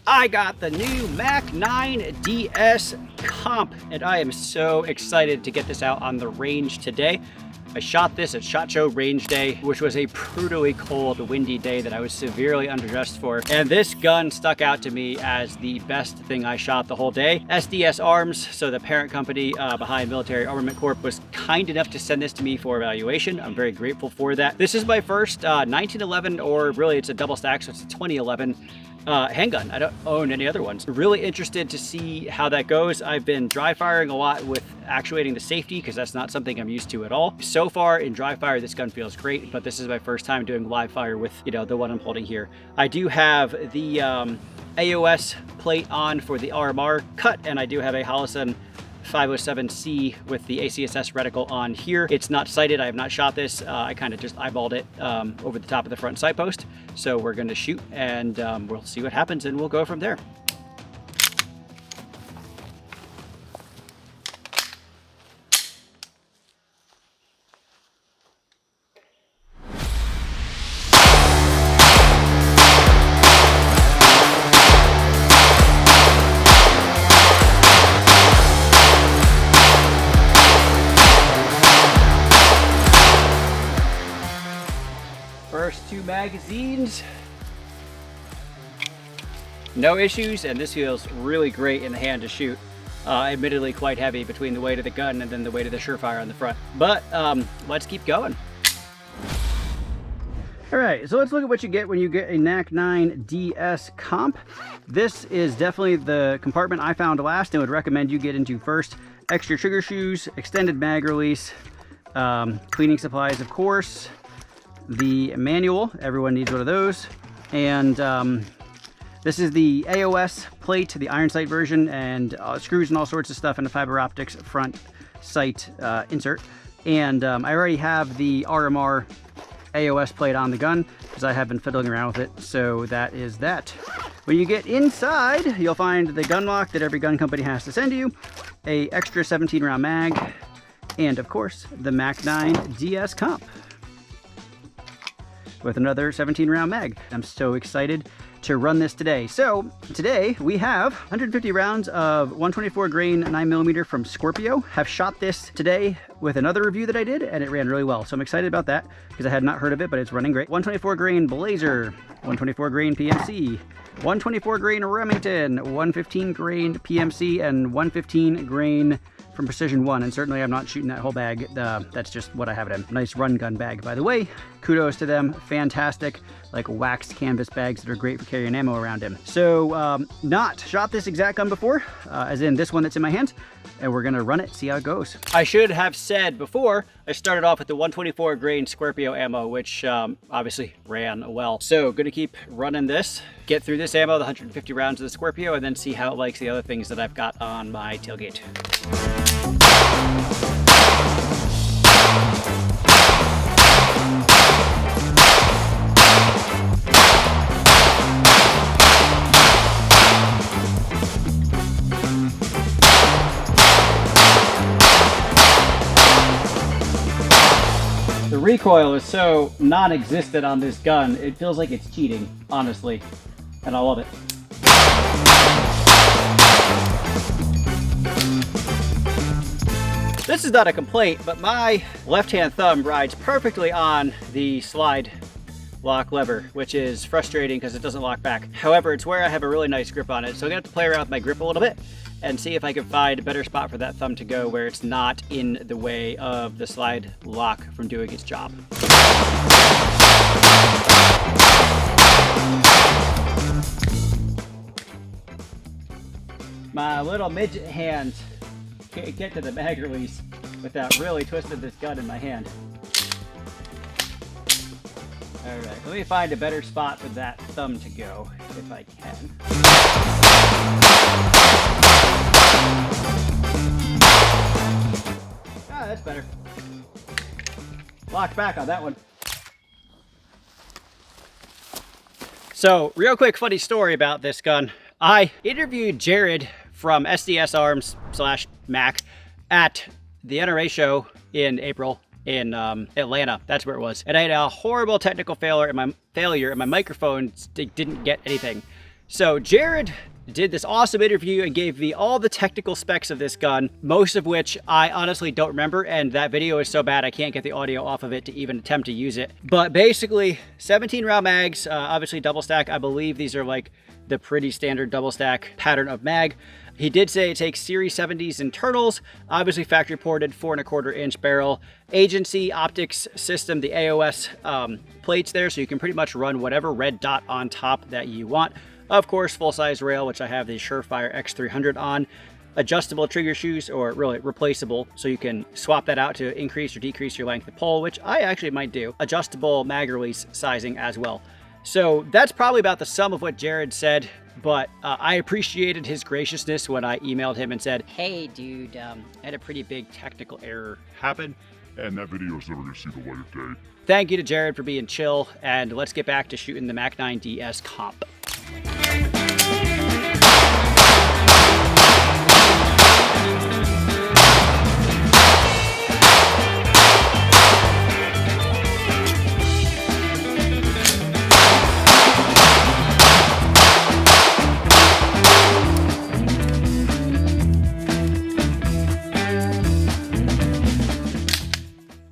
I got the new Mac 9 DS Comp, and I am so excited to get this out on the range today. I shot this at SHOT Show Range Day, which was a brutally cold, windy day that I was severely underdressed for. And this gun stuck out to me as the best thing I shot the whole day. SDS Arms, so the parent company behind Military Armament Corp, was kind enough to send this to me for evaluation. I'm very grateful for that. This is my first 1911, or really it's a double stack, so it's a 2011 handgun. I don't own any other ones. Really interested to see how that goes. I've been dry firing a lot with actuating the safety because that's not something I'm used to at all. So far in dry fire, this gun feels great, but this is my first time doing live fire with, you know, the one I'm holding here. I do have the AOS plate on for the RMR cut, and I do have a Holosun 507C with the ACSS reticle on here. It's not sighted. I have not shot this. I kind of just eyeballed it over the top of the front sight post. So we're going to shoot, and we'll see what happens, and we'll go from there. First two magazines, no issues, and this feels really great in the hand to shoot. Admittedly quite heavy between the weight of the gun and then the weight of the Surefire on the front, but let's keep going. All right, so let's look at what you get when you get a Mac 9 DS Comp. This is definitely the compartment I found last and would recommend you get into first. Extra trigger shoes, extended mag release, cleaning supplies, of course, the manual, everyone needs one of those, and this is the AOS plate, the iron sight version, and screws and all sorts of stuff, and a fiber optics front sight insert. And I already have the RMR AOS plate on the gun because I have been fiddling around with it, so that is that. When you get inside, you'll find the gun lock that every gun company has to send you, a extra 17 round mag, and of course the Mac 9 DS Comp with another 17 round mag. I'm so excited to run this today. So today we have 150 rounds of 124 grain 9mm from Scorpio. Have shot this today with another review that I did, and it ran really well. So I'm excited about that because I had not heard of it, but it's running great. 124 grain Blazer, 124 grain PMC, 124 grain Remington, 115 grain PMC, and 115 grain from Precision 1, and certainly I'm not shooting that whole bag. That's just what I have it in. Nice run gun bag, by the way. Kudos to them. Fantastic, like waxed canvas bags that are great for carrying ammo around him. So, not shot this exact gun before, as in this one that's in my hands, and we're gonna run it, see how it goes. I should have said before, I started off with the 124 grain Scorpio ammo, which obviously ran well. So, gonna keep running this, get through this ammo, the 150 rounds of the Scorpio, and then see how it likes the other things that I've got on my tailgate. The recoil is so non-existent on this gun, it feels like it's cheating, honestly, and I love it. This is not a complaint, but my left-hand thumb rides perfectly on the slide lock lever, which is frustrating because it doesn't lock back. However, it's where I have a really nice grip on it, so I'm gonna have to play around with my grip a little bit and see if I can find a better spot for that thumb to go where it's not in the way of the slide lock from doing its job. My little midget hand can't get to the mag release without really twisting this gun in my hand. Alright, let me find a better spot for that thumb to go, if I can. Ah, that's better. Locked back on that one. So, real quick funny story about this gun. I interviewed Jared from SDS Arms / Mac at the NRA show in April in Atlanta. That's where it was. And I had a horrible technical failure and my microphone didn't get anything. So Jared did this awesome interview and gave me all the technical specs of this gun, most of which I honestly don't remember, and that video is so bad I can't get the audio off of it to even attempt to use it. But basically, 17 round mags, obviously double stack. I believe these are like the pretty standard double stack pattern of mag. He did say it takes Series 70s internals, obviously factory ported 4¼ inch barrel, agency optics system, the AOS plates there, so you can pretty much run whatever red dot on top that you want. Of course, full-size rail, which I have the Surefire X300 on. Adjustable trigger shoes, or really replaceable, so you can swap that out to increase or decrease your length of pull, which I actually might do. Adjustable mag release sizing as well. So that's probably about the sum of what Jared said, but I appreciated his graciousness when I emailed him and said, hey dude, I had a pretty big technical error happen. And that video is never going to see the light of day. Thank you to Jared for being chill, and let's get back to shooting the Mac 9 DS comp.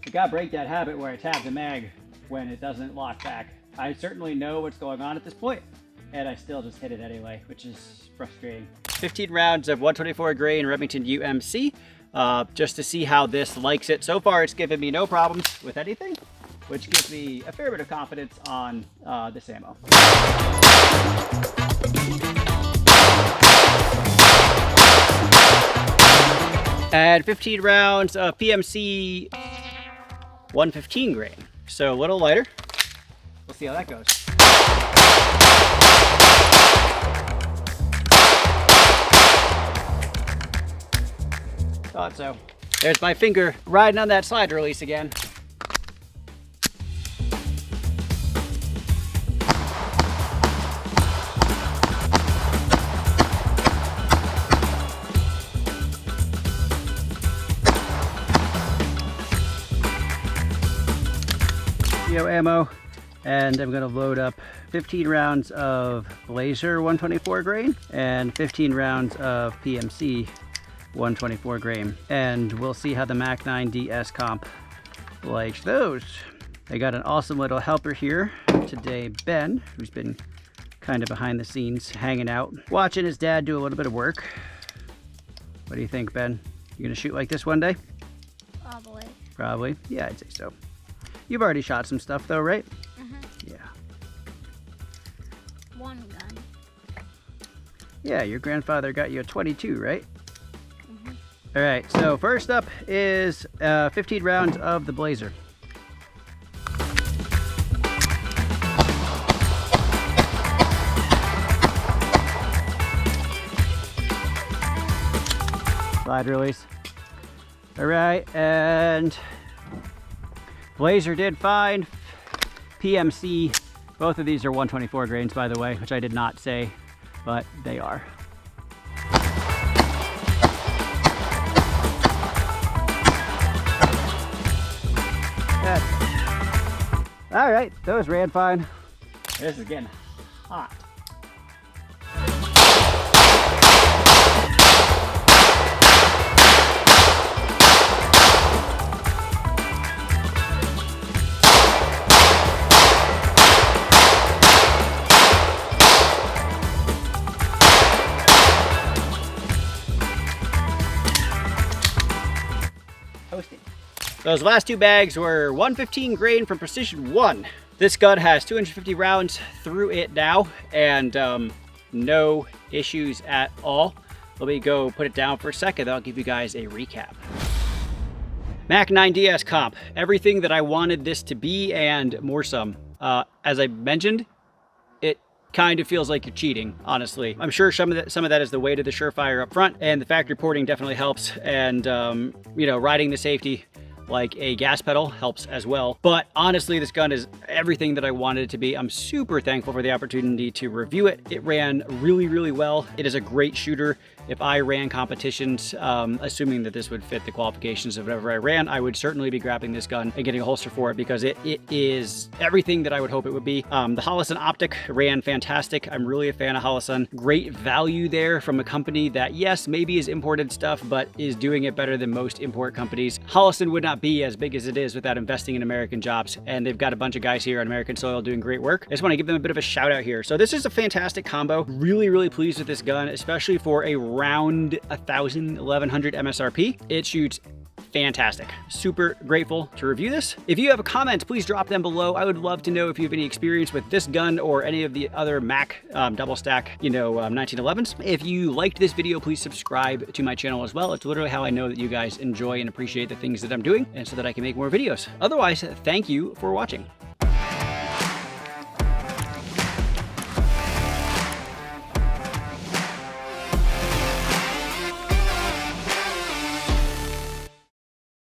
You gotta break that habit where I tap the mag when it doesn't lock back. I certainly know what's going on at this point, and I still just hit it anyway, which is frustrating. 15 rounds of 124 grain Remington UMC, just to see how this likes it. So far, it's given me no problems with anything, which gives me a fair bit of confidence on this ammo. And 15 rounds of PMC 115 grain. So a little lighter. We'll see how that goes. Thought so. There's my finger riding on that slide release again. Ammo, and I'm going to load up 15 rounds of Blazer 124 grain and 15 rounds of PMC 124 grain, and we'll see how the Mac 9 DS comp likes those. I got an awesome little helper here today, Ben, who's been kind of behind the scenes hanging out, watching his dad do a little bit of work. What do you think, Ben? You gonna shoot like this one day? Probably. Yeah, I'd say so. You've already shot some stuff though, right? Yeah. One gun. Yeah, your grandfather got you a 22, right? All right, so first up is 15 rounds of the Blazer. Slide release. All right, and Blazer did fine. PMC, both of these are 124 grains, by the way, which I did not say, but they are. All right, those ran fine. This is getting hot. Those last two bags were 115 grain from Precision 1. This gun has 250 rounds through it now, and no issues at all. Let me go put it down for a second. I'll give you guys a recap. Mac 9 DS comp, everything that I wanted this to be and more some. As I mentioned, it kind of feels like you're cheating, honestly. I'm sure some of that is the weight of the Surefire up front, and the factory porting definitely helps, and you know, riding the safety like a gas pedal helps as well. But honestly, this gun is everything that I wanted it to be. I'm super thankful for the opportunity to review it. It ran really, really well. It is a great shooter. If I ran competitions, assuming that this would fit the qualifications of whatever I ran, I would certainly be grabbing this gun and getting a holster for it because it is everything that I would hope it would be. The Holosun optic ran fantastic. I'm really a fan of Holosun. Great value there from a company that, yes, maybe is imported stuff, but is doing it better than most import companies. Holosun would not be as big as it is without investing in American jobs, and they've got a bunch of guys here on American soil doing great work. I just want to give them a bit of a shout out here. So this is a fantastic combo. Really, really pleased with this gun, especially for a around 1,100 MSRP. It shoots fantastic. Super grateful to review this. If you have a comment, please drop them below. I would love to know if you have any experience with this gun or any of the other Mac double stack, 1911s. If you liked this video, please subscribe to my channel as well. It's literally how I know that you guys enjoy and appreciate the things that I'm doing, and so that I can make more videos. Otherwise, thank you for watching.